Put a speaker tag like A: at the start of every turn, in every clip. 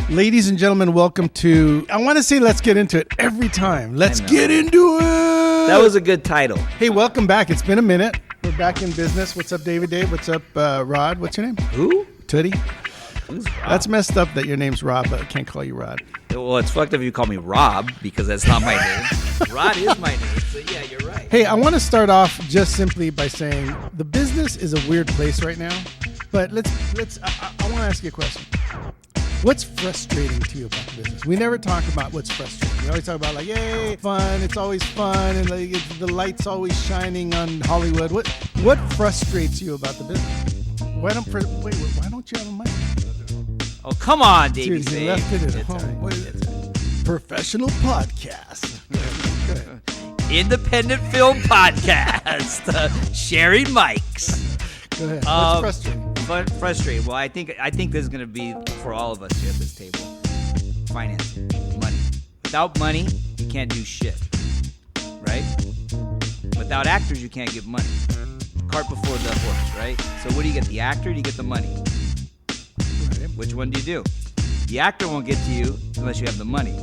A: Ladies and gentlemen, welcome to, I want to say let's get into it every time. Let's get into it.
B: That was a good title.
A: Hey, welcome back. It's been a minute. We're back in business. What's up, David? Dave? What's up, Rod? What's your name?
B: Who?
A: Tootie.
B: Who's Rob?
A: That's messed up that your name's Rob, but I can't call you Rod.
B: Well, it's fucked up if you call me Rob because that's not my name. Rod is my name, so yeah, you're right.
A: Hey, I want to start off just simply by saying the business is a weird place right now, but I want to ask you a question. What's frustrating to you about the business? We never talk about what's frustrating. We always talk about like, yay, fun. It's always fun, and like the light's always shining on Hollywood. What frustrates you about the business? Why don't you have a mic?
B: Oh, come on, Davey.
A: Dude, he left it at home. What is it? Professional podcast.
B: Independent film podcast. Sharing mics.
A: Go ahead. What's frustrating?
B: Frustrating. Well, I think this is going to be for all of us here at this table. Financing, money. Without money, you can't do shit, right? Without actors, you can't get money. Cart before the horse, right? So what do you get? The actor? Or do you get the money?
A: Right.
B: Which one do you do? The actor won't get to you unless you have the money.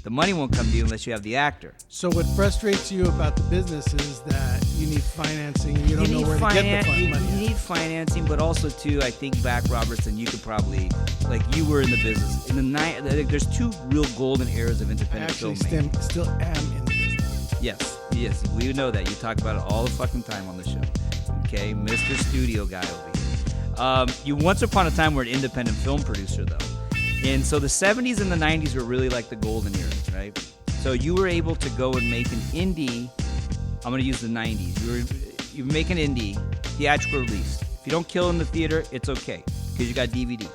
B: The money won't come to you unless you have the actor.
A: So what frustrates you about the business is that you need financing and you don't know where to get the money.
B: You need financing, but also too, I think back, Robertson, you could probably, like you were in the business. There's two real golden eras of independent filmmaking.
A: I still am in the business.
B: Yes, we know that. You talk about it all the fucking time on the show. Okay, Mr. Studio guy over here. You once upon a time were an independent film producer, though. And so the 70s and the 90s were really like the golden eras, right? So you were able to go and make an indie. I'm going to use the 90s. You make an indie theatrical release. If you don't kill in the theater, it's okay because you got DVD.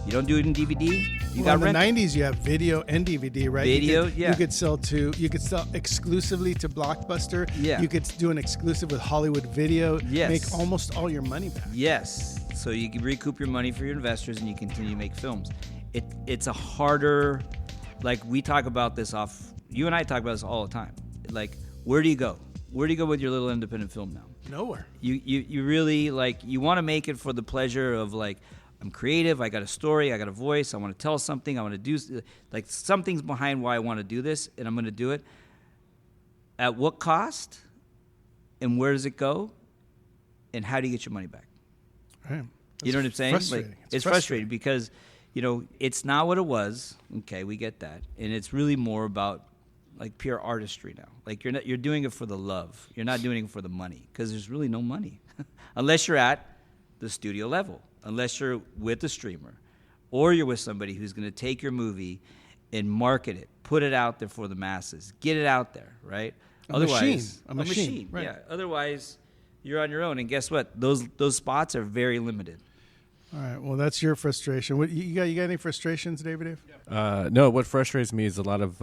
B: You don't do it in DVD, you got rent.
A: In the 90s, you have video and DVD, right?
B: Video,
A: You could sell exclusively to Blockbuster.
B: Yeah.
A: You could do an exclusive with Hollywood Video.
B: Yes.
A: Make almost all your money back.
B: Yes. So you can recoup your money for your investors and you continue to make films. It's a harder, like we talk about this you and I talk about this all the time. Like, where do you go? Where do you go with your little independent film now?
A: Nowhere.
B: You really, like, you want to make it for the pleasure of, like, I'm creative, I got a story, I got a voice, I want to tell something, I want to do, like, something's behind why I want to do this, and I'm going to do it. At what cost? And where does it go? And how do you get your money back?
A: Right.
B: You know what I'm saying?
A: Frustrating.
B: Like, it's frustrating because, you know, it's not what it was. Okay, we get that. And it's really more about, like, pure artistry now. Like, you're doing it for the love. You're not doing it for the money because there's really no money unless you're at the studio level, unless you're with a streamer or you're with somebody who's going to take your movie and market it, put it out there for the masses, get it out there, right?
A: A machine. Right.
B: Yeah. Otherwise, you're on your own. And guess what? Those spots are very limited.
A: All right. Well, that's your frustration. What you got any frustrations, David?
C: No. What frustrates me is a lot of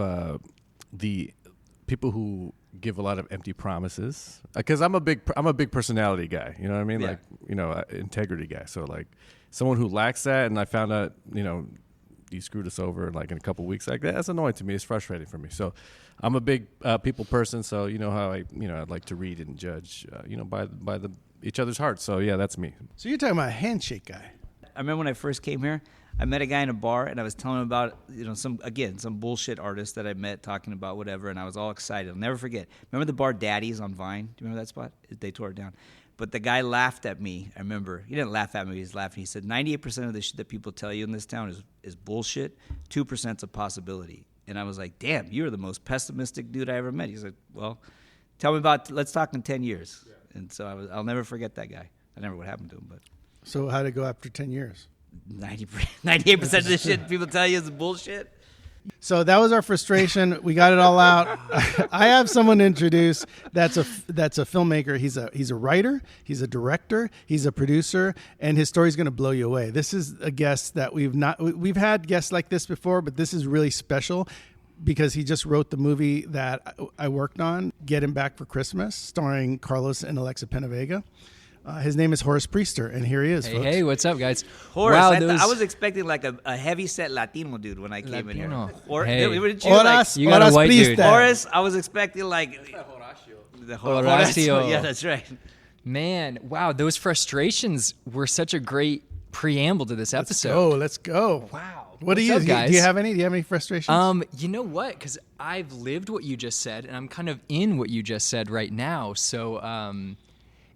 C: the people who give a lot of empty promises. Because I'm a big personality guy. You know what I mean?
B: Yeah.
C: Like, integrity guy. So like someone who lacks that, and I found out, you screwed us over like in a couple of weeks. Like that's annoying to me. It's frustrating for me. So I'm a big people person. So you know how I'd like to read and judge. By each other's hearts. So yeah, that's me.
A: So you're talking about a handshake guy.
B: I remember when I first came here, I met a guy in a bar, and I was telling him about, some bullshit artist that I met talking about whatever, and I was all excited. I'll never forget. Remember the bar Daddy's on Vine? Do you remember that spot? They tore it down. But the guy laughed at me. I remember. He didn't laugh at me. He was laughing. He said, 98% of the shit that people tell you in this town is bullshit. 2% is a possibility. And I was like, damn, you're the most pessimistic dude I ever met. He's like, well, tell me let's talk in 10 years. Yeah. And so I'll never forget that guy. I never know what happened to him, but.
A: So how'd it go after 10 years?
B: 98% of the shit people tell you is bullshit.
A: So that was our frustration. We got it all out. I have someone to introduce. That's a filmmaker. He's a writer. He's a director. He's a producer, and his story's going to blow you away. This is a guest that we've had guests like this before, but this is really special because he just wrote the movie that I worked on, Get Him Back for Christmas, starring Carlos and Alexa Penavega. His name is Horace Priester, and here he is, folks.
D: Hey, what's up, guys?
B: Horace, wow, I was expecting like a heavy-set Latino dude when I came in here.
A: Horace,
D: you got a white dude.
B: Horace, I was expecting like...
D: Horacio.
B: Yeah, that's right.
D: Man, wow, those frustrations were such a great preamble to this episode.
A: Let's go.
D: Wow.
A: What do
D: What's
A: you
D: up,
A: do?
D: guys?
A: Do you have any? Do you have any frustrations?
D: You know what? Because I've lived what you just said, and I'm kind of in what you just said right now. So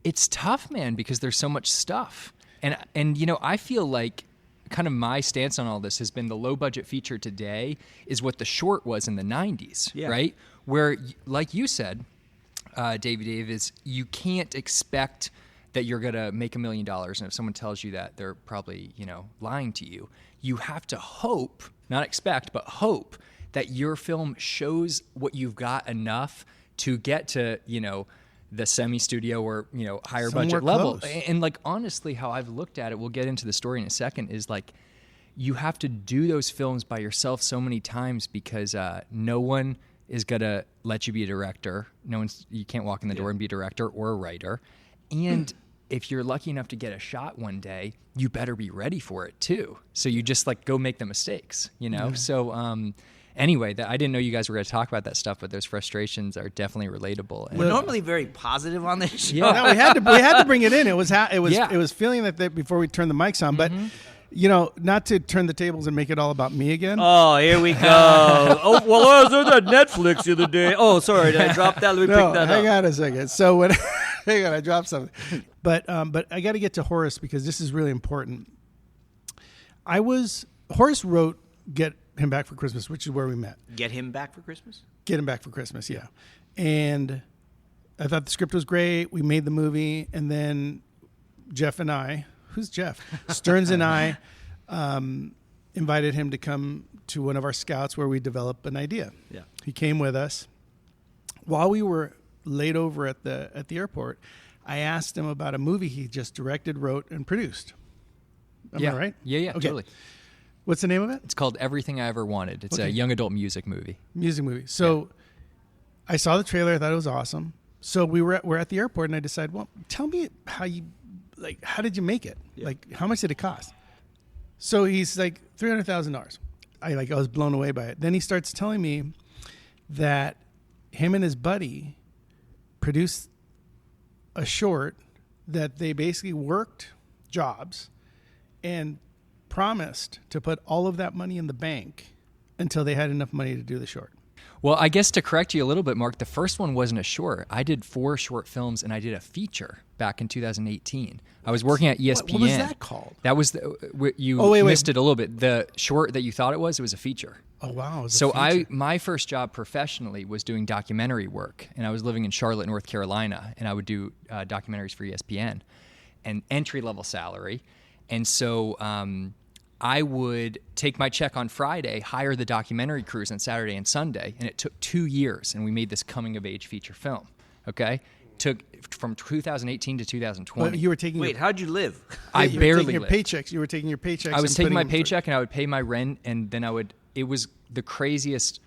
D: it's tough, man, because there's so much stuff, and you know, I feel like kind of my stance on all this has been the low budget feature today is what the short was in the 90s,
B: Yeah.
D: right? Where, like you said, Dave, is you can't expect that you're going to make $1 million. And if someone tells you that, they're probably, you know, lying to you. You have to hope, not expect, but hope that your film shows what you've got enough to get to, you know, the semi-studio or, you know, higher
A: Somewhere
D: budget level.
A: close.
D: And like, honestly, how I've looked at it, we'll get into the story in a second, is like, you have to do those films by yourself so many times because no one is going to let you be a director. You can't walk in the door and be a director or a writer. And if you're lucky enough to get a shot one day, you better be ready for it too. So you just like go make the mistakes, you know? So anyway, I didn't know you guys were going to talk about that stuff, but those frustrations are definitely relatable. And
B: We're normally very positive on this show.
D: Yeah.
A: No, we had to bring it in. It was
D: Yeah.
A: it was feeling that before we turned the mics on, but you know, not to turn the tables and make it all about me again.
B: Oh, here we go. Oh, well, I was on that Netflix the other day. Oh, sorry, did I drop that? Let me
A: No,
B: pick that
A: hang
B: up.
A: on a second. So when hang on, I dropped something. But I got to get to Horace because this is really important. Horace wrote Get Him Back for Christmas, which is where we met.
B: Get him back for Christmas?
A: Get Him Back for Christmas, yeah. And I thought the script was great. We made the movie, and then Jeff and I, who's Jeff? Stearns and I invited him to come to one of our scouts where we develop an idea.
B: Yeah.
A: He came with us. While we were laid over at the airport, I asked him about a movie he just directed, wrote, and produced. Am I right?
D: Yeah,
A: Okay.
D: totally.
A: What's the name of it?
D: It's called Everything I Ever Wanted. It's a young adult music movie.
A: Music movie. So I saw the trailer. I thought it was awesome. So we're at the airport, and I decided, well, tell me how did you make it?
B: Yeah.
A: Like, how much did it cost? So he's like, $300,000. I was blown away by it. Then he starts telling me that him and his buddy produced a short that they basically worked jobs and promised to put all of that money in the bank until they had enough money to do the short.
D: Well, I guess to correct you a little bit, Mark, the first one wasn't a short. I did 4 short films and I did a feature back in 2018. I was working at ESPN.
A: What was that called?
D: That was you
A: wait.
D: missed it a little bit. The short that you thought it was a feature.
A: Oh, wow. It was a
D: So
A: feature.
D: my first job professionally was doing documentary work, and I was living in Charlotte, North Carolina, and I would do documentaries for ESPN, and entry-level salary. And so I would take my check on Friday, hire the documentary crews on Saturday and Sunday, and it took 2 years, and we made this coming-of-age feature film, okay? Took from 2018 to 2020.
A: But you were taking
B: Wait, how'd you live?
D: I
A: you were
D: barely
A: taking your
D: lived.
A: paychecks. You were taking your paychecks.
D: I was
A: and
D: taking
A: putting
D: my
A: them through.
D: paycheck and I would pay my rent, and then it was the craziest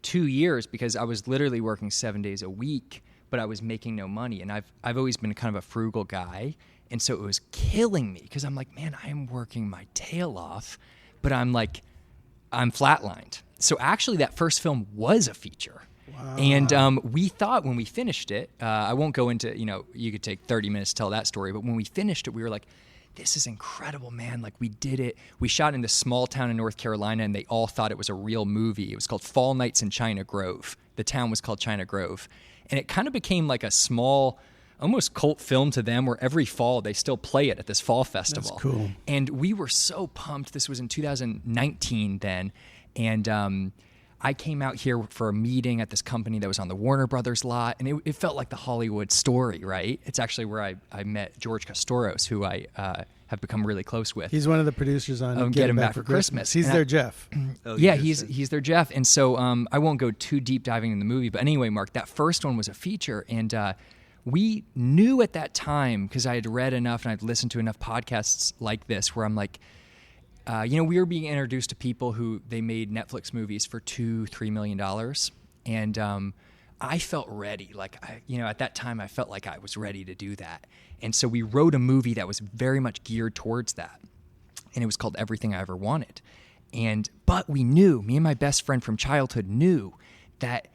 D: 2 years because I was literally working 7 days a week, but I was making no money. And I've always been kind of a frugal guy. And so it was killing me because I'm like, man, I am working my tail off, but I'm flatlined. So actually that first film was a feature. Wow. And we thought when we finished it, I won't go into, you could take 30 minutes to tell that story, but when we finished it, we were like, this is incredible, man. Like, we did it. We shot in this small town in North Carolina, and they all thought it was a real movie. It was called Fall Nights in China Grove. The town was called China Grove. And it kind of became like a small, almost cult film to them, where every fall they still play it at this fall festival.
A: That's cool.
D: And we were so pumped. This was in 2019 then. And I came out here for a meeting at this company that was on the Warner Brothers lot, and it felt like the Hollywood story, right? It's actually where I met George Costoros, who I have become really close with.
A: He's one of the producers on Get Him Back for Christmas. He's
D: And
A: their Jeff.
B: Oh,
D: yeah,
B: you just
D: he's their Jeff. And so I won't go too deep diving in the movie, but anyway, Mark, that first one was a feature, and we knew at that time, because I had read enough and I'd listened to enough podcasts like this, where I'm like, we were being introduced to people who they made Netflix movies for $2-3 million, and I felt ready. Like, at that time, I felt like I was ready to do that, and so we wrote a movie that was very much geared towards that, and it was called Everything I Ever Wanted. But we knew, me and my best friend from childhood knew that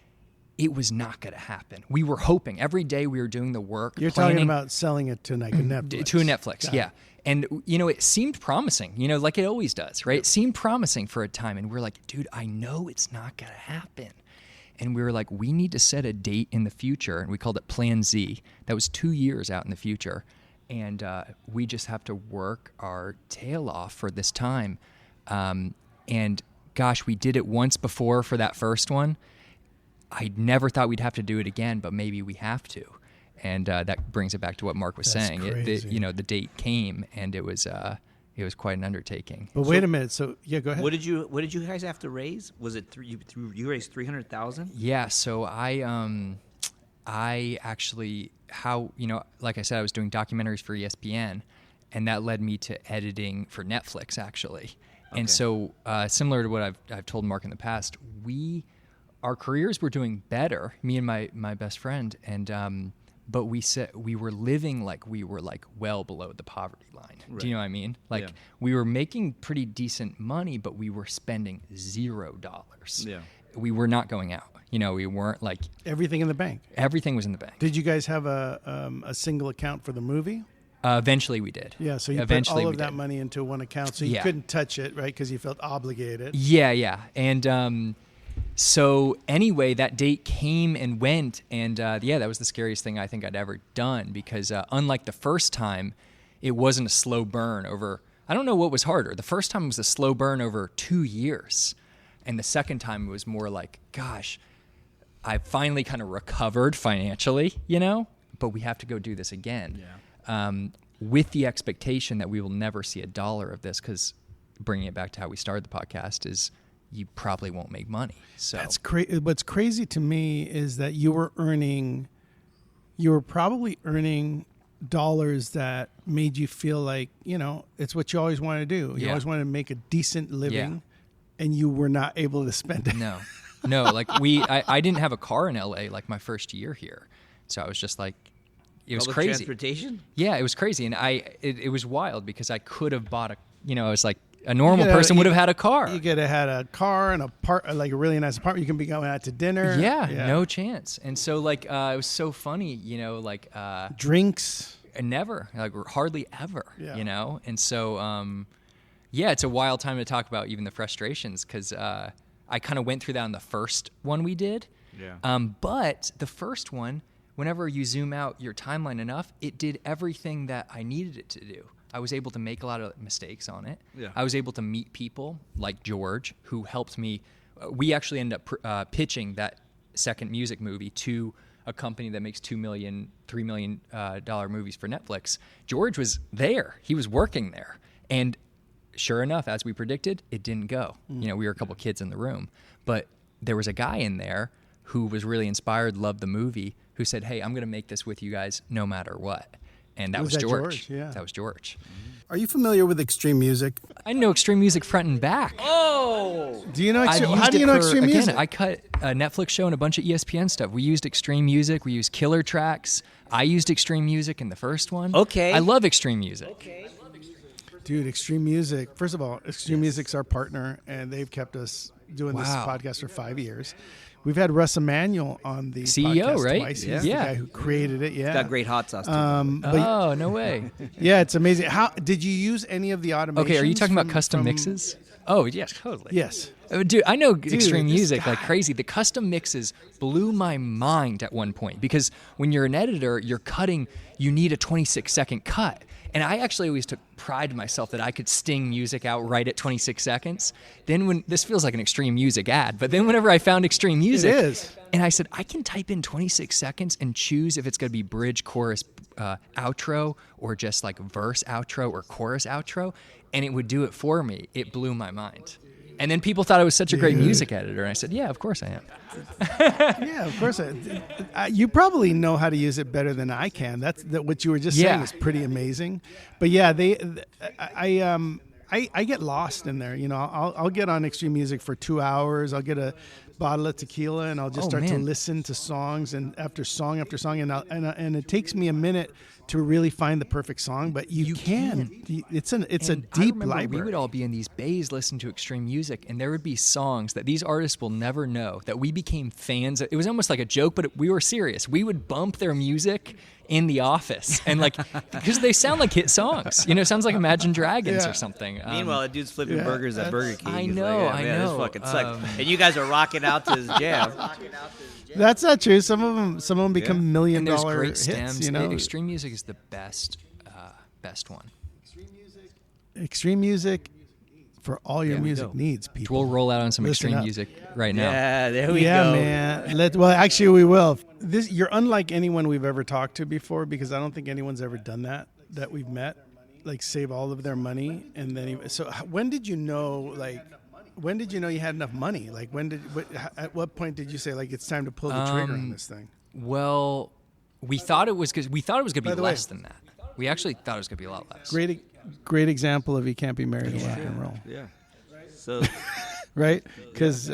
D: it was not going to happen. We were hoping every day we were doing the work.
A: You're
D: planning,
A: talking about selling it to like a Netflix.
D: to a Netflix,
A: Got
D: yeah.
A: it.
D: And, it seemed promising, like it always does, right? It seemed promising for a time. And we're like, dude, I know it's not going to happen. And we were like, we need to set a date in the future. And we called it Plan Z. That was 2 years out in the future. And we just have to work our tail off for this time. And gosh, we did it once before for that first one. I never thought we'd have to do it again, but maybe we have to. And that brings it back to what Mark was
A: That's
D: saying.
A: crazy.
D: The date came, and it was quite an undertaking.
A: But wait a minute. So yeah, go ahead.
B: What did you guys have to raise? Was it you raised 300,000?
D: Yeah. So I actually like I said, I was doing documentaries for ESPN, and that led me to editing for Netflix actually.
B: Okay.
D: And so similar to what I've told Mark in the past, our careers were doing better, me and my best friend, and but we said we were living like we were like well below the poverty line.
B: Right.
D: Do you know what I mean? Like we were making pretty decent money, but we were spending $0.
B: Yeah.
D: We were not going out. We weren't like
A: Everything in the bank.
D: everything was in the bank.
A: Did you guys have a single account for the movie?
D: Eventually we did.
A: Yeah, so you
D: Eventually
A: put all
D: we
A: of that
D: did.
A: money into one account, so you
D: Yeah.
A: couldn't touch it, right? Because you felt obligated.
D: Yeah. And so anyway, that date came and went, and that was the scariest thing I think I'd ever done, because unlike the first time, it wasn't a slow burn over, I don't know what was harder. The first time was a slow burn over 2 years, and the second time it was more like, gosh, I finally kind of recovered financially, but we have to go do this again.
B: Yeah.
D: With the expectation that we will never see $1 of this, because bringing it back to how we started the podcast is you probably won't make money. So
A: That's crazy. What's crazy to me is that you were probably earning dollars that made you feel like, it's what you always wanted to do. You
D: Yeah.
A: always wanted to make a decent living, and you were not able to spend it.
D: No, like I didn't have a car in LA like my first year here. So I was just like, it was
B: Public
D: crazy.
B: Transportation?
D: Yeah, it was crazy. And it was wild because I could have bought I was like, a normal person would have had a car.
A: You could have had a car and like a really nice apartment. You can be going out to dinner.
D: Yeah, no chance. And so like, it was so funny,
A: Drinks.
D: never, like hardly ever,
A: Yeah.
D: And so, it's a wild time to talk about even the frustrations, because I kind of went through that on the first one we did.
B: Yeah.
D: But the first one, whenever you zoom out your timeline enough, it did everything that I needed it to do. I was able to make a lot of mistakes on it.
B: Yeah.
D: I was able to meet people like George, who helped me. We actually ended up pitching that second music movie to a company that makes $2 million, $3 million movies for Netflix. George was there. He was working there. And sure enough, as we predicted, it didn't go. We were a couple kids in the room. But there was a guy in there who was really inspired, loved the movie, who said, hey, I'm going to make this with you guys no matter what. And that was George.
A: Yeah.
D: That was George.
A: Are you familiar with extreme music?
D: I know extreme music front and back.
B: Oh!
A: Do you know
D: I've
A: how
D: used
A: do you
D: it
A: know
D: for-
A: extreme
D: again,
A: music?
D: I cut a Netflix show and a bunch of ESPN stuff. We used extreme music. We used killer tracks. I used extreme music in the first one.
B: Okay.
D: I love extreme music.
A: Dude, extreme music. First of all, extreme music's our partner, and they've kept us doing this
D: Wow.
A: podcast for 5 years. We've had Russ Emanuel on the
D: CEO,
A: podcast
D: right?
A: twice. He's
B: Yeah.
A: the
D: Yeah.
A: guy who created it. Yeah.
B: Got great hot sauce, too.
A: But
D: Oh, no way.
A: yeah, it's amazing. How did you use any of the automations?
D: Okay, are you talking about
A: from-
D: custom
A: from-
D: mixes? Oh, yes, totally.
A: Yes.
D: Dude, I know extreme
A: this
D: music like
A: guy.
D: crazy. The custom mixes blew my mind at one point, because when you're an editor, you're cutting, you need a 26-second cut. And I actually always took pride in myself that I could sting music out right at 26 seconds. Then when this feels like an extreme music ad, but then whenever I found extreme music,
A: It is.
D: and I said, I can type in 26 seconds and choose if it's going to be bridge, chorus, outro, or just like verse, outro, or chorus, outro, and it would do it for me. It blew my mind. And then people thought I was such a great music editor, and I said, yeah, of course I am.
A: Yeah, of course. You probably know how to use it better than I can. That's what you were just saying
D: Yeah.
A: is pretty amazing. But yeah, I I get lost in there. You know, I'll get on Extreme Music for 2 hours. I'll get a bottle of tequila and I'll just start to listen to songs and after song, and it takes me a minute to really find the perfect song, but you can. It's a deep library.
D: We would all be in these bays listening to Extreme Music, and there would be songs that these artists will never know that we became fans of. It was almost like a joke, but we were serious. We would bump their music in the office, and like because they sound like hit songs. You know, it sounds like Imagine Dragons or something.
B: Meanwhile, a dude's flipping burgers at Burger King.
D: I know.
B: This fucking sucks. And you guys are rocking out to his jam.
A: That's not true. Some of them become $1 million
D: great
A: hits.
D: stems.
A: You know,
D: Extreme Music is the best one.
A: Extreme Music for all your music needs, people.
D: We'll roll out on some
A: Listen
D: Extreme
A: up.
D: Music right now.
B: Yeah, there we go.
A: Yeah, man. Well, actually, we will. You're unlike anyone we've ever talked to before because I don't think anyone's ever done that we've met. Like save all of their money and then. So when did you know? Like, when did you know you had enough money? Like, at what point did you say like it's time to pull the trigger on this thing?
D: Well, we thought it was going to be less than that. We actually thought it was going to be a lot less.
A: Great example of you can't be married to rock and roll.
B: Yeah. So,
A: right? Because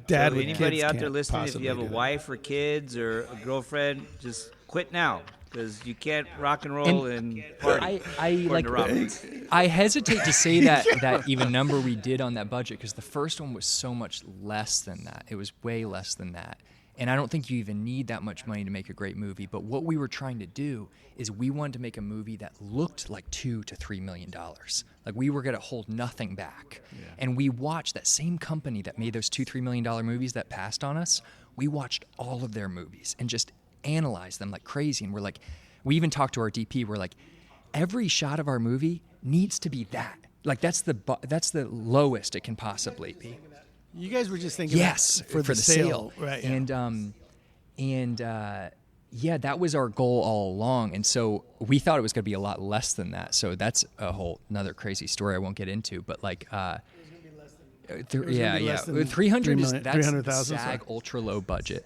A: dad with
B: anybody
A: kids
B: out there
A: can't
B: listening, if
A: possibly
B: you have a
A: do that.
B: wife or kids or a girlfriend, just quit now because you can't rock and roll and party.
D: I hesitate to say that even number we did on that budget because the first one was so much less than that. It was way less than that. And I don't think you even need that much money to make a great movie. But what we were trying to do is we wanted to make a movie that looked like $2 to $3 million. Like we were going to hold nothing back. Yeah. And we watched that same company that made those $2-3 million movies that passed on us. We watched all of their movies and just analyzed them like crazy. And we're like, we even talked to our DP. We're like, every shot of our movie needs to be that. Like that's the lowest it can possibly be.
A: You guys were just thinking
D: for the sale.
A: Right.
D: Yeah. And that was our goal all along. And so we thought it was going to be a lot less than that. So that's a whole another crazy story I won't get into. But like, 300 is that's SAG ultra low budget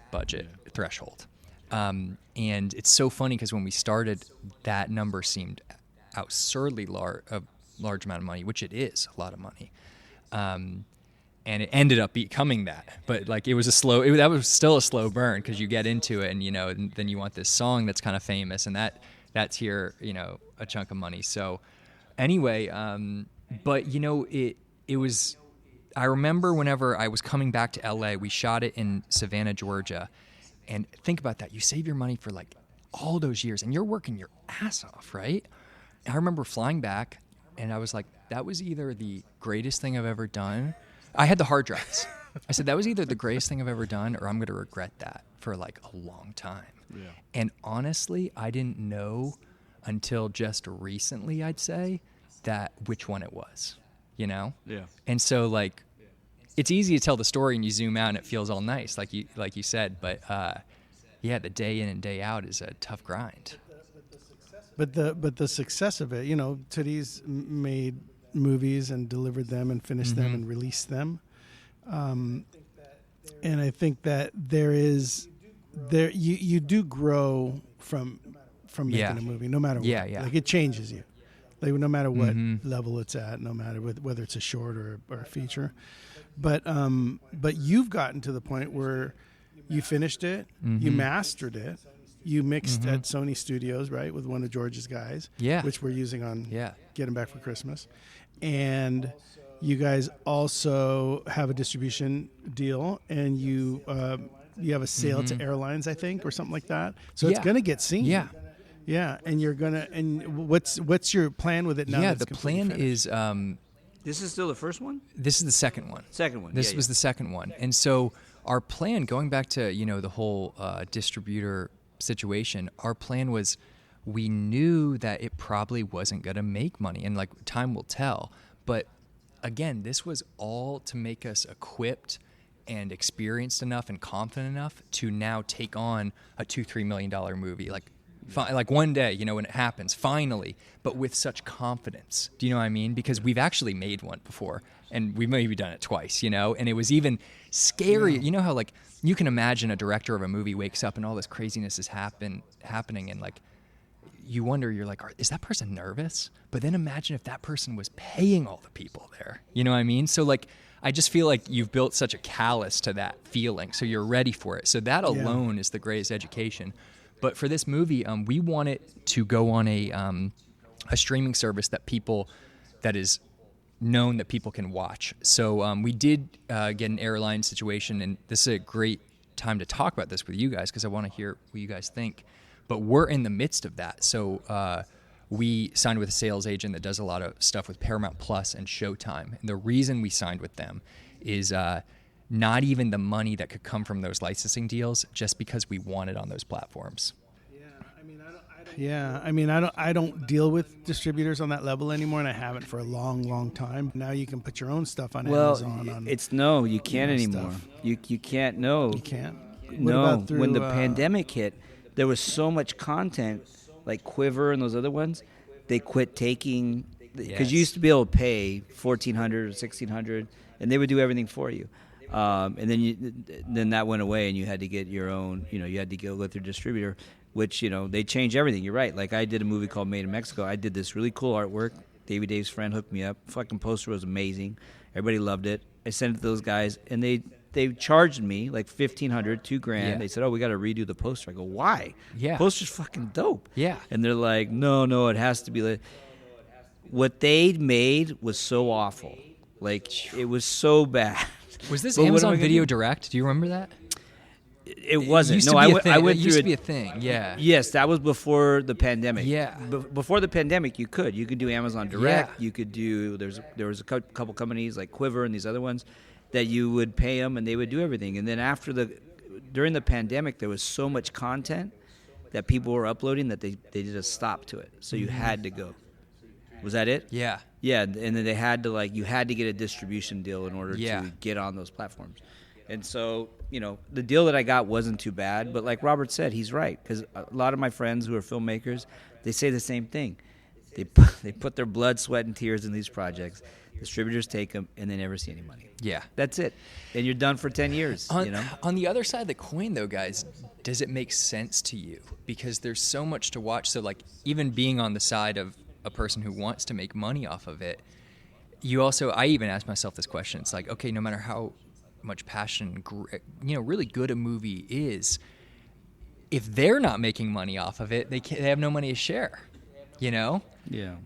D: threshold. And it's so funny because when we started, that number seemed absurdly large amount of money, which it is a lot of money. And it ended up becoming that, but like it was that was still a slow burn because you get into it and and then you want this song that's kind of famous and that's here a chunk of money. So anyway, but it was. I remember whenever I was coming back to LA, we shot it in Savannah, Georgia, and think about that. You save your money for like all those years, and you're working your ass off, right? I remember flying back, and I was like, that was either the greatest thing I've ever done. I had the hard drives. I said, that was either the greatest thing I've ever done or I'm going to regret that for like a long time. Yeah. And honestly, I didn't know until just recently, I'd say, that which one it was, Yeah. And so like, it's easy to tell the story and you zoom out and it feels all nice, like you said, but the day in and day out is a tough grind.
A: But the success of it, Tooties made movies and delivered them and finished them and released them, and I think that you do grow from making a movie, no matter what. Like it changes you, like no matter what level it's at, no matter whether it's a short or a feature. But you've gotten to the point where you finished it, you mastered it. You mixed at Sony Studios, right, with one of George's guys, which we're using on Get 'Em Back for Christmas. And you guys also have a distribution deal, and you have a sale to airlines, I think, or something like that. So it's going to get seen. Yeah, and you're gonna. And what's your plan with it now?
D: Yeah, the plan is.
B: This is still the first one?
D: This is the second one.
B: This
D: was the second one, and so our plan, going back to the whole distributor situation, our plan was we knew that it probably wasn't going to make money, and like time will tell. But again, this was all to make us equipped and experienced enough and confident enough to now take on a $2-3 million movie. Like one day, when it happens, finally, but with such confidence. Do you know what I mean? Because we've actually made one before, and we've maybe done it twice, and it was even scary. You know how, like, you can imagine a director of a movie wakes up and all this craziness is happening, and, like, you wonder, you're like, is that person nervous? But then imagine if that person was paying all the people there. You know what I mean? So like, I just feel like you've built such a callus to that feeling, so you're ready for it. So that alone is the greatest education. But for this movie, we want it to go on a streaming service that is known that people can watch. So we did get an airline situation, and this is a great time to talk about this with you guys because I want to hear what you guys think. But we're in the midst of that. So we signed with a sales agent that does a lot of stuff with Paramount Plus and Showtime. And the reason we signed with them is not even the money that could come from those licensing deals, just because we want it on those platforms.
A: I don't deal with distributors on that level anymore, and I haven't for a long, long time. Now you can put your own stuff on Amazon.
B: You can't anymore. You can't. No,
A: you can't.
B: When the pandemic hit, there was so much content, like Quiver and those other ones. They quit taking because you used to be able to pay $1,400 or $1,600, and they would do everything for you. And then that went away, and you had to get your own. You had to go with your distributor. Which, they change everything. You're right. Like, I did a movie called Made in Mexico. I did this really cool artwork. Davey Dave's friend hooked me up. Fucking poster was amazing. Everybody loved it. I sent it to those guys, and they charged me like $1,500, $2,000.
D: Yeah.
B: They said, "Oh, we got to redo the poster." I go, "Why?
D: Yeah,
B: poster's fucking dope."
D: Yeah.
B: And they're like, "No, it has to be like." What they made was so awful. Like, it was so bad.
D: Was this Amazon Video Direct? Do you remember that?
B: It wasn't.
D: I went
B: through
D: it. Used to be a thing. Yeah.
B: Yes, that was before the pandemic.
D: Yeah.
B: Before the pandemic, you could do Amazon Direct.
D: Yeah.
B: You could do. There was a couple companies like Quiver and these other ones that you would pay them and they would do everything. And then during the pandemic, there was so much content that people were uploading that they did a stop to it. So you had to go. Was that it?
D: Yeah.
B: Yeah, and then they had to you had to get a distribution deal in order to get on those platforms. And so, the deal that I got wasn't too bad. But like Robert said, he's right. Because a lot of my friends who are filmmakers, they say the same thing. They put their blood, sweat, and tears in these projects. Distributors take them, and they never see any money.
D: Yeah.
B: That's it. And you're done for 10 years.
D: On the other side of the coin, though, guys, does it make sense to you? Because there's so much to watch. So, like, even being on the side of a person who wants to make money off of it, I even ask myself this question. It's like, okay, no matter how much passion, really good a movie is, if they're not making money off of it, they have no money to share, Yeah.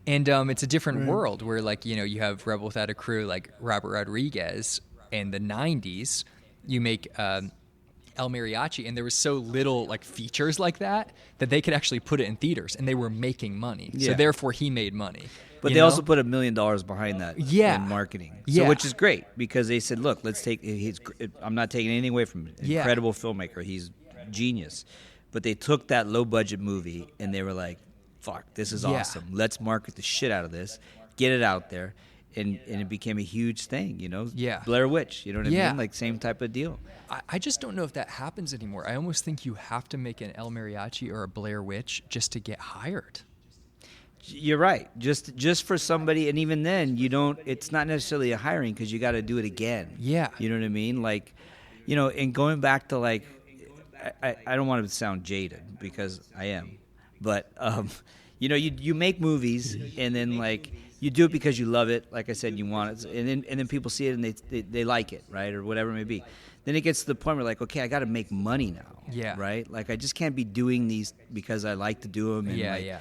D: And it's a different world where, like, you have Rebel Without a Crew, like Robert Rodriguez in the 90s. You make El Mariachi, and there was so little like features like that they could actually put it in theaters, and they were making money. So therefore, he made money.
B: But they also put $1 million behind that in marketing. So, which is great because they said, look, I'm not taking anything away from him. Incredible filmmaker. He's genius. But they took that low-budget movie, and they were like, fuck, this is awesome. Let's market the shit out of this, get it out there. And it became a huge thing,
D: Yeah.
B: Blair Witch, you know what I mean? Like, same type of deal.
D: I just don't know if that happens anymore. I almost think you have to make an El Mariachi or a Blair Witch just to get hired.
B: You're right. Just for somebody, and even then, it's not necessarily a hiring because you got to do it again.
D: Yeah.
B: You know what I mean? Like, and going back to, like, I don't want to sound jaded because I am, but, you make movies and then, like, you do it because you love it. Like I said, you want it, and then people see it and they like it, right, or whatever it may be. Then it gets to the point where, like, okay, I got to make money now.
D: Yeah.
B: Right. Like, I just can't be doing these because I like to do them. And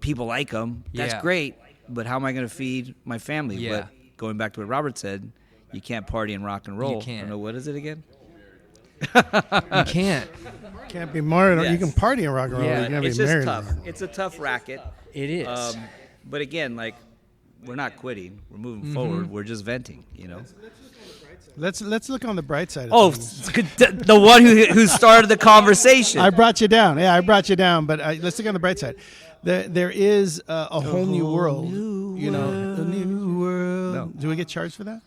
B: people like them. That's great. But how am I going to feed my family?
D: Yeah.
B: But going back to what Robert said, you can't party and rock and roll.
D: You can't.
B: I don't know, what is it again?
D: You can't.
A: Can't be married.
B: Yes.
A: You can party and rock and roll.
D: Yeah,
A: You can't
B: It's
A: be
B: just
A: married.
B: tough. It's a tough racket.
D: It is.
B: But again, like, we're not quitting. We're moving forward. We're just venting,
A: Let's look on the bright side. Of
B: Oh,
A: things.
B: the one who started the conversation.
A: I brought you down. Yeah, I brought you down. But let's look on the bright side. There is a whole new world. A new world.
B: No.
A: Do we get charged for that?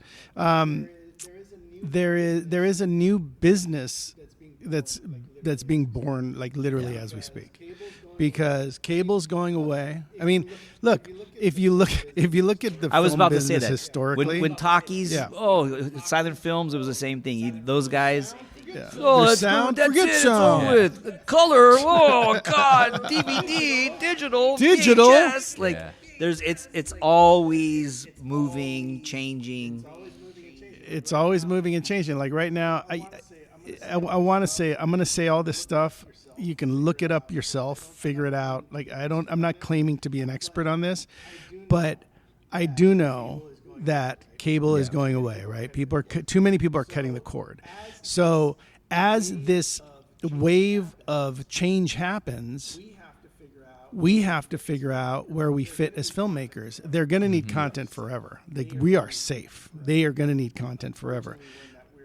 A: There is a new business that's being born, like, literally as we speak, because cable's going away. I mean, look, if you look at the
B: I was
A: film
B: about to say
A: business
B: that
A: historically,
B: when talkies,
A: Yeah.
B: silent films, it was the same thing. Those guys,
A: Yeah.
B: Oh,
A: There's sound. Forget sound.
B: It's over with. Color. Oh God. DVD, digital,
A: Digital.
B: VHS. Like it's always moving, changing.
A: It's always moving and changing. Like right now, I want to say, I'm going to say all this stuff. You can look it up yourself, figure it out. Like I'm not claiming to be an expert on this, but I do know that cable is going away, right? Too many people are cutting the cord. So as this wave of change happens, we have to figure out where we fit as filmmakers. They're going to need content forever. Like, we are safe. They are going to need content forever.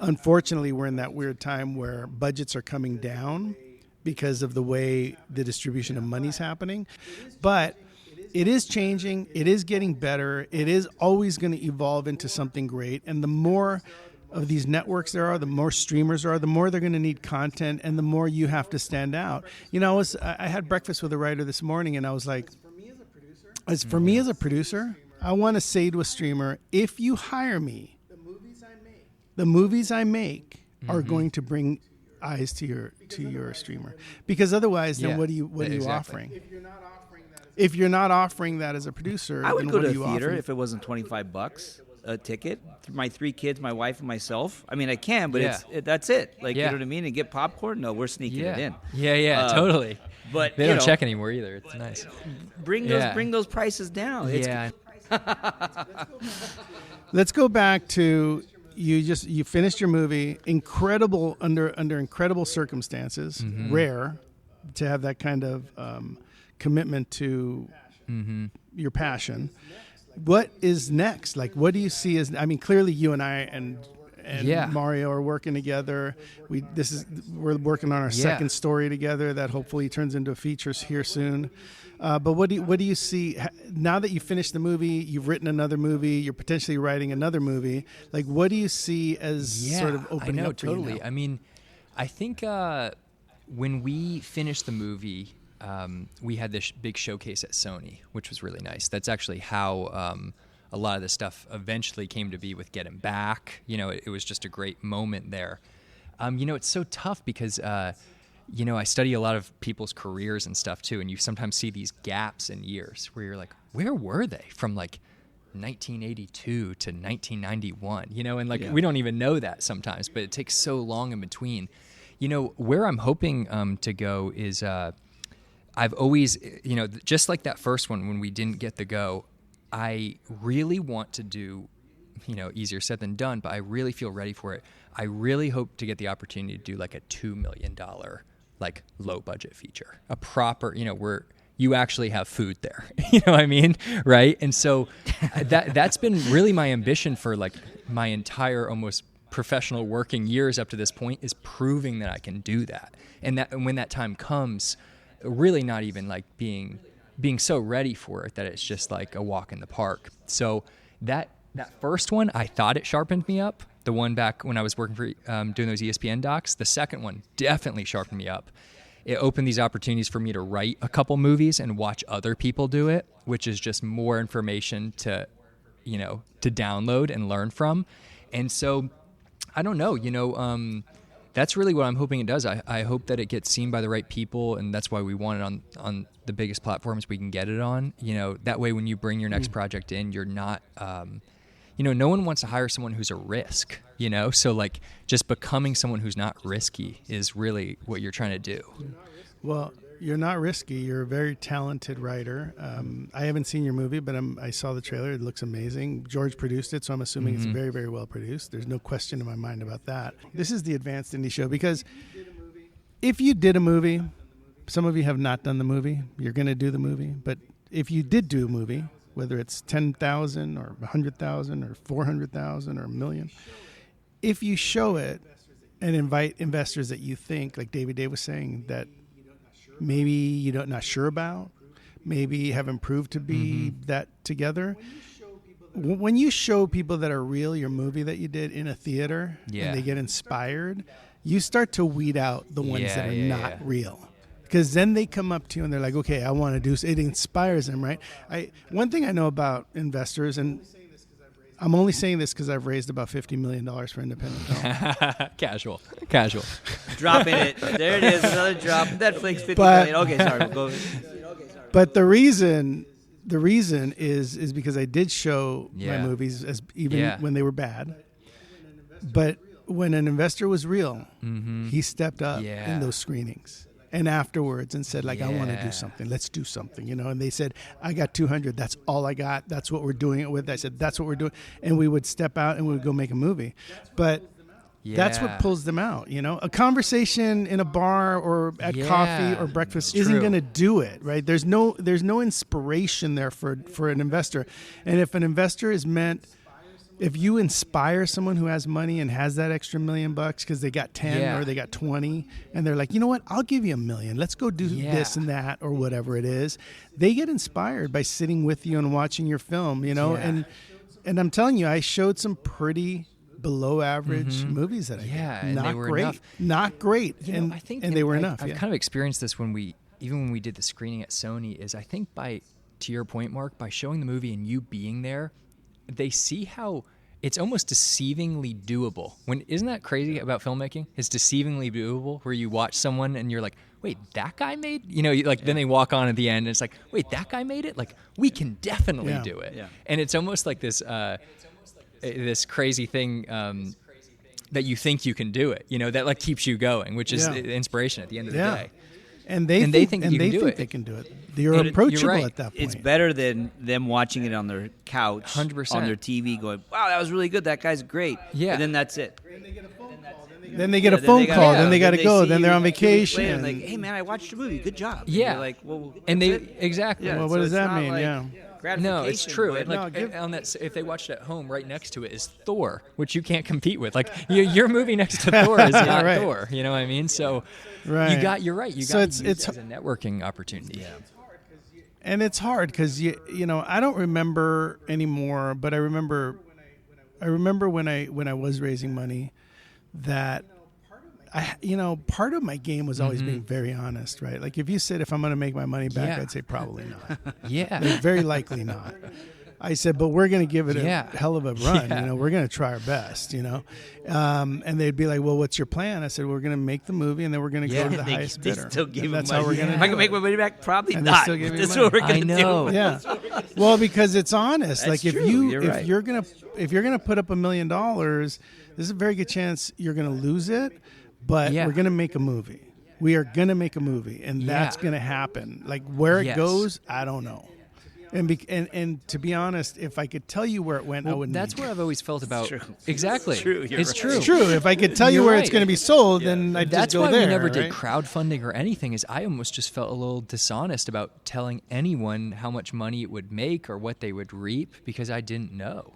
A: Unfortunately, we're in that weird time where budgets are coming down because of the way the distribution of money's happening. But it is changing. It is getting better. It is always going to evolve into something great. And the more of these networks there are, the more streamers there are, the more they're going to need content, and the more you have to stand out. You know, I had breakfast with a writer this morning, and I was like, for me as a producer, I want to say to a streamer, if you hire me, the movies I make are going to bring eyes to your streamer, because otherwise, then what are you offering? If you're not offering that as a producer,
B: I would
A: then
B: go
A: what
B: to
A: are
B: a
A: you
B: theater
A: offering?
B: if it wasn't $25 a ticket. My 3 kids, my wife, and myself. I mean, I can, but that's it. Like, you know what I mean? And get popcorn? No, we're sneaking it in.
D: Yeah, totally.
B: But
D: they don't check anymore either. It's nice.
B: Bring those prices down.
A: Let's go back to you finished your movie, incredible under incredible circumstances, rare to have that kind of commitment to your passion. What is next? Like, what do you see as? I mean, clearly you and I and Mario are working together. We're working on our second story together that hopefully turns into features here soon. But what do you see now that you finished the movie? You've written another movie. You're potentially writing another movie. Like, what do you see as sort of opening up for
D: totally.
A: you now?
D: I mean, I think when we finished the movie, we had this big showcase at Sony, which was really nice. That's actually how a lot of the stuff eventually came to be with Get Him Back. You know, it was just a great moment there. You know, it's so tough because, you know, I study a lot of people's careers and stuff too, and you sometimes see these gaps in years where you're like, where were they from like 1982 to 1991? You know, and like we don't even know that sometimes, but it takes so long in between. You know, where I'm hoping to go is I've always, you know, just like that first one when we didn't get the go, I really want to do, you know, easier said than done, but I really feel ready for it. I really hope to get the opportunity to do like a $2 million, like low budget feature, a proper, you know, where you actually have food there, you know what I mean? Right. And so that's been really my ambition for like my entire almost professional working years up to this point, is proving that I can do that. And when that time comes, really not even like being so ready for it that it's just like a walk in the park. So that first one, I thought it sharpened me up. The one back when I was working for doing those ESPN docs. The second one definitely sharpened me up. It opened these opportunities for me to write a couple movies and watch other people do it, which is just more information to download and learn from. And so I don't know, you know, that's really what I'm hoping it does. I hope that it gets seen by the right people, and that's why we want it on the biggest platforms we can get it on. You know, that way when you bring your next project in, you're not, you know, no one wants to hire someone who's a risk, you know? So like just becoming someone who's not risky is really what you're trying to do.
A: Well, you're not risky. You're a very talented writer. I haven't seen your movie, but I saw the trailer. It looks amazing. George produced it, so I'm assuming it's very, very well produced. There's no question in my mind about that. This is the Advanced Indie Show, because if you did a movie, some of you have not done the movie. You're going to do the movie. But if you did do a movie, whether it's 10,000 or 100,000 or 400,000 or a million, if you show it and invite investors that you think, like David Day was saying, that maybe you're not sure about, maybe haven't proved to be that together. When you show people that are real your movie that you did in a theater and they get inspired, you start to weed out the ones that are not real. Because then they come up to you and they're like, okay, I want to do it. Inspires them, right? One thing I know about investors, and I'm only saying this because I've raised about $50 million for independent film.
D: Casual.
B: Dropping it. There it is. Another drop. Netflix 50
A: But-
B: million. Okay, sorry. Go.
A: But the reason is because I did show my
D: Yeah.
A: movies as even
D: Yeah.
A: when they were bad. But when an investor was real, he stepped up
D: Yeah.
A: in those screenings and afterwards and said, like, I want to
D: Yeah.
A: do something. Let's do something, And they said, I got 200. That's all I got. That's what we're doing it with. I said, that's what we're doing. And we would step out and we would go make a movie. But that's what
D: Yeah.
A: pulls them out, A conversation in a bar or at
D: Yeah,
A: coffee or breakfast
D: it's
A: isn't
D: true.
A: going to do it, right? There's no inspiration there for an investor. And if an investor is meant, if you inspire someone who has money and has that extra $1 million because they got 10
D: Yeah.
A: or they got 20 and they're like, you know what, I'll give you $1 million. Let's go do
D: Yeah.
A: this and that or whatever it is. They get inspired by sitting with you and watching your film,
D: Yeah.
A: And I'm telling you, I showed some pretty below average movies that I
D: Yeah,
A: did.
D: and
A: Not
D: they were
A: great.
D: enough.
A: Not great.
D: I think
A: and they were
D: I-
A: enough.
D: I've
A: yeah.
D: kind of experienced this when we did the screening at Sony. Is I think to your point, Mark, by showing the movie and you being there, they see how it's almost deceivingly doable. Isn't that crazy about filmmaking? It's deceivingly doable, where you watch someone and you're like, wait, that guy made, then they walk on at the end and it's like, wait, that guy made it? Like, we can definitely
A: Yeah.
D: do it.
B: Yeah.
D: And it's almost like this crazy thing that you think you can do it, that like keeps you going, which is
A: Yeah.
D: inspiration at the end of the
A: Yeah.
D: day.
A: And they think
D: you can do it.
A: they can do it. You're
B: And
A: approachable
D: you're right.
A: at that point.
B: It's better than them watching it on their couch,
D: 100%.
B: on their TV, going, "Wow, that was really good. That guy's great."
D: Yeah.
B: And then that's it.
A: Then they get a
B: Then
A: phone
B: they gotta
A: call.
B: go.
A: Then they got to go.
B: see
A: Then they're
B: you
A: on
B: 2 weeks
A: vacation.
B: later and like, "Hey, man, I watched your movie. Good job." And
D: Yeah.
B: you're like, well,
D: And
B: that's
D: they
B: it?
D: exactly.
B: Yeah,
A: Well, what
B: so
A: does
B: it's
A: that
B: not
A: mean?
B: like
A: Yeah.
D: No, it's
B: gratification,
D: true.
B: but-
D: And like
A: No, give-
D: on that, if they watched it at home, right next to it is Thor, which you can't compete with. Like your movie next to Thor is not
A: Right.
D: Thor. You know what I mean? So
A: Right.
D: you're right. You
A: So
D: got
A: it's-
D: to use
A: it's-
D: it as a networking opportunity. Yeah.
A: And it's hard because I don't remember anymore, but I remember when I was raising money that part of my game was always being very honest, right? Like if you said if I'm going to make my money back,
D: Yeah.
A: I'd say probably not.
D: Yeah.
A: Very likely not. I said, but we're going to give it
D: Yeah.
A: a hell of a run.
D: Yeah.
A: We're going to try our best. And they'd be like, well, what's your plan? I said, we're going to make the movie and then we're going to
D: Yeah.
A: go to the
B: They
A: highest
B: they
A: bidder.
B: still give
A: And
B: him
A: that's how
B: money.
A: we're going to
B: Am I gonna make my money back? Probably
A: And they
B: not.
A: still give me
B: That's
A: money.
B: what we're gonna
D: I know.
B: do.
A: Yeah. Well, because it's honest.
B: That's
A: like if
B: true. You're right.
A: you're gonna put up $1 million, there's a very good chance you're gonna lose it. But
D: Yeah.
A: we're gonna make a movie. We are gonna make a movie, and that's
D: Yeah.
A: gonna happen. Like where it
D: Yes.
A: goes, I don't know. And to be honest, if I could tell you where it went, I
D: Well,
A: wouldn't.
D: that's
A: need
D: what
A: you.
D: I've always felt about.
B: true.
D: Exactly.
B: It's true. You're
D: It's
B: right.
D: true.
A: It's true. If I could tell you
D: You're
A: where it's
D: right.
A: going to be sold, then I'd
D: That's
A: just go
D: why
A: there.
D: we never
A: right?
D: did crowdfunding or anything. Is I almost just felt a little dishonest about telling anyone how much money it would make or what they would reap because I didn't know,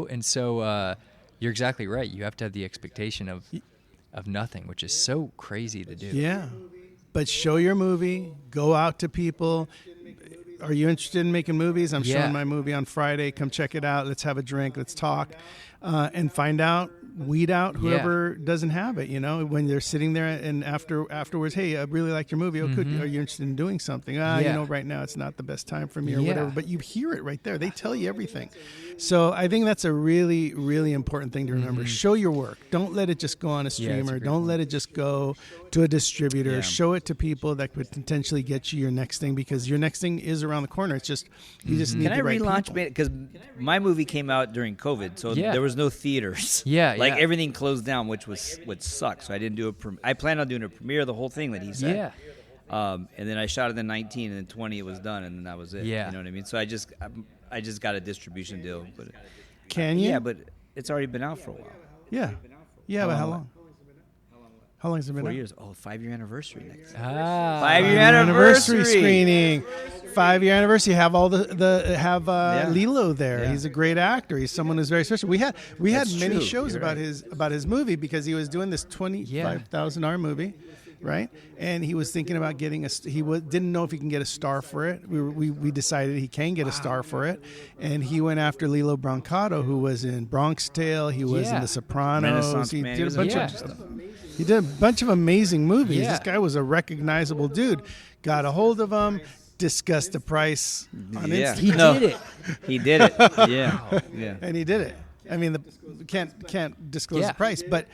D: And so you're exactly right. You have to have the expectation of nothing, which is so crazy to do.
A: Yeah. But show your movie, go out to people. Are you interested in making movies? I'm
D: Yeah.
A: showing my movie on Friday. Come check it out. Let's have a drink. Let's talk. And find out, weed out whoever doesn't have it, when they're sitting there and afterwards, hey, I really liked your movie. Oh, good. Are you interested in doing something?
D: Yeah.
A: Right now it's not the best time for me or
D: Yeah.
A: whatever. But you hear it right there. They tell you everything. So I think that's a really, really important thing to remember. Show your work. Don't let it just go on a
D: Yeah, that's a
A: streamer.
D: great
A: Don't let it just go to a distributor.
B: Yeah.
A: Show it to people that could potentially get you your next thing because your next thing is around the corner. It's just you just need
B: Can I
A: the right
B: relaunch
A: people.
B: because my movie came out during COVID, so
D: Yeah.
B: there was no theaters.
D: Yeah,
B: like
D: yeah.
B: everything closed down, which sucked. So I didn't do I planned on doing a premiere of the whole thing that he said.
D: Yeah.
B: And then I shot it in 19, and then 20 it was done, and then that was it.
D: Yeah.
B: You know what I mean? So I just got a distribution deal, but
A: Can you?
B: yeah, but it's already been out for a while.
A: Yeah. Yeah, but how
B: long?
A: long? How long has it been
B: 4
A: out?
B: years. Oh, 5-year anniversary next.
D: Ah.
B: 5-year
A: Anniversary
B: anniversary
A: screening. 5-year anniversary. Have all
B: Yeah.
A: Lilo there.
B: Yeah.
A: He's a great actor. He's someone who's very special. We had
B: That's
A: many
B: true.
A: shows
B: You're
A: about
B: right.
A: his movie because he was doing this $25,000 movie, right? And he was thinking about getting didn't know if he can get a star for it. We decided he can get a star for it, and he went after Lilo Brancato, who was in Bronx Tale. He was in
D: Yeah.
A: The Sopranos.
B: Renaissance
A: He
B: man.
A: did
B: He
A: a
B: was
A: bunch
B: in a
A: of
B: bunch of stuff.
A: He did a bunch of amazing movies.
D: Yeah.
A: This guy was a recognizable dude. Got a hold of him, discuss the price on
B: Yeah.
A: Instagram.
D: He did it.
B: He did it. Yeah. Yeah.
A: And he did it. I mean, can't disclose
D: Yeah.
A: the price, but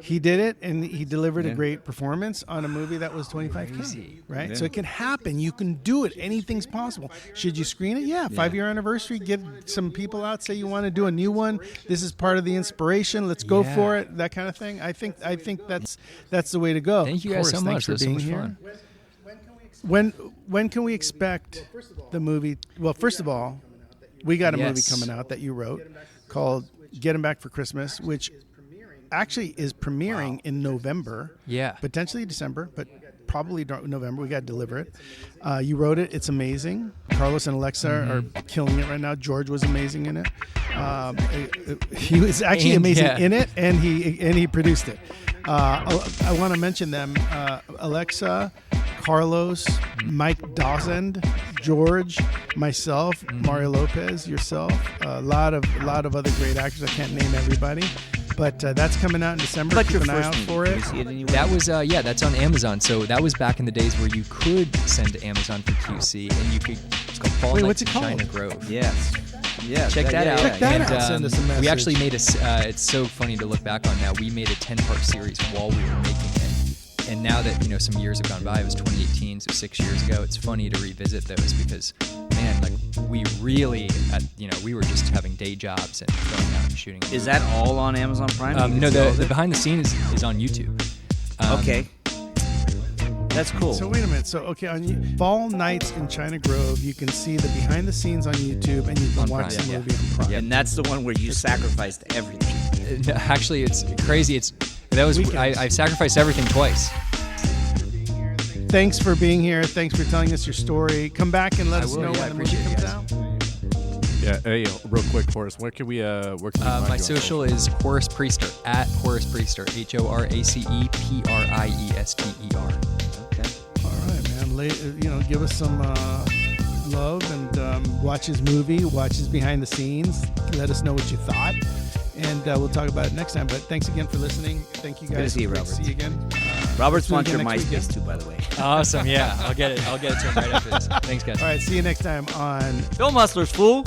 A: he did it, and he delivered
B: Yeah.
A: a great performance on a movie that was $25K,
D: Crazy.
A: right?
B: Yeah.
A: So it can happen. You can do it. Anything's possible. Should you screen it? Yeah. 5-year anniversary. Get some people out. Say you want to do a new one. This is part of the inspiration. Let's go
D: Yeah.
A: for it. That kind of thing. I think that's the way to go.
D: Thank you guys
A: Horace,
D: so
A: thanks
D: much.
A: for
D: That was so
A: being
D: much
A: here.
D: fun.
A: When can we expect the movie? Well, first of all, we got a movie
D: Yes.
A: coming out that you wrote called "Get 'Em Back for Christmas," which actually is premiering in November.
D: Yeah.
A: Potentially December, but probably November. We got to deliver it. You wrote it. It's amazing. Carlos and Alexa are killing it right now. George was amazing in it. He was actually
D: And,
A: amazing
D: yeah.
A: in it, and he produced it. I want to mention them: Alexa, Carlos, Mike Dawson, George, myself, Mario Lopez, yourself, a lot of other great actors. I can't name everybody, but that's coming out in December.
B: Like
A: Keep
B: your
A: an eye
B: first
A: out
B: movie.
A: for
B: Can
A: it.
B: you see it anywhere?
D: That was that's on Amazon. So that was back in the days where you could send to Amazon for QC, and you could. It's called Fall
A: Wait,
D: Nights
A: what's it
D: in
A: called?
D: China Grove.
B: Yes. Yeah.
D: Check that out.
A: Check that
D: and,
A: out. Send us a
D: we
A: message.
D: actually made it's so funny to look back on now. We made a 10-part series while we were making it. And now that, some years have gone by, it was 2018, so 6 years ago, it's funny to revisit those because, man, like, we really, we were just having day jobs and going out and shooting.
B: Is that all on Amazon Prime? You can
D: No,
B: see all of
D: the
B: it?
D: behind the scenes is on YouTube.
B: Okay. That's cool.
A: So wait a minute. So okay, on Fall Nights in China Grove, you can see the behind the scenes on YouTube, and you can
D: On
A: watch
D: Prime,
A: the
D: yeah.
A: movie on Prime.
B: And that's the one where you sacrificed everything.
D: No, actually, it's crazy. I sacrificed everything twice.
A: Thanks for being here. Thanks for telling us your story. Come back and let
D: I
A: us
D: will,
A: know
D: yeah, I
A: when the movie
D: appreciate it,
A: comes
D: guys.
A: out.
C: Yeah. Hey, real quick, Horace, where can we find you
D: My
C: on
D: social is Horace Priester, at Horace Priester, HORACEPRIESTER.
B: Okay.
A: All right, man. Give us some love and watch his movie. Watch his behind the scenes. Let us know what you thought, and we'll talk about it next time. But thanks again for listening. Thank you guys.
B: Good to see you,
A: Great
B: Robert.
A: See you again.
B: Robert's
A: Do it
B: wants your
A: again next
B: MySpace
A: weekend.
B: too, by the way.
D: Awesome, yeah. I'll get it to him right after this. Thanks, guys.
A: All right. See you next time on
B: Film Hustlers, fool.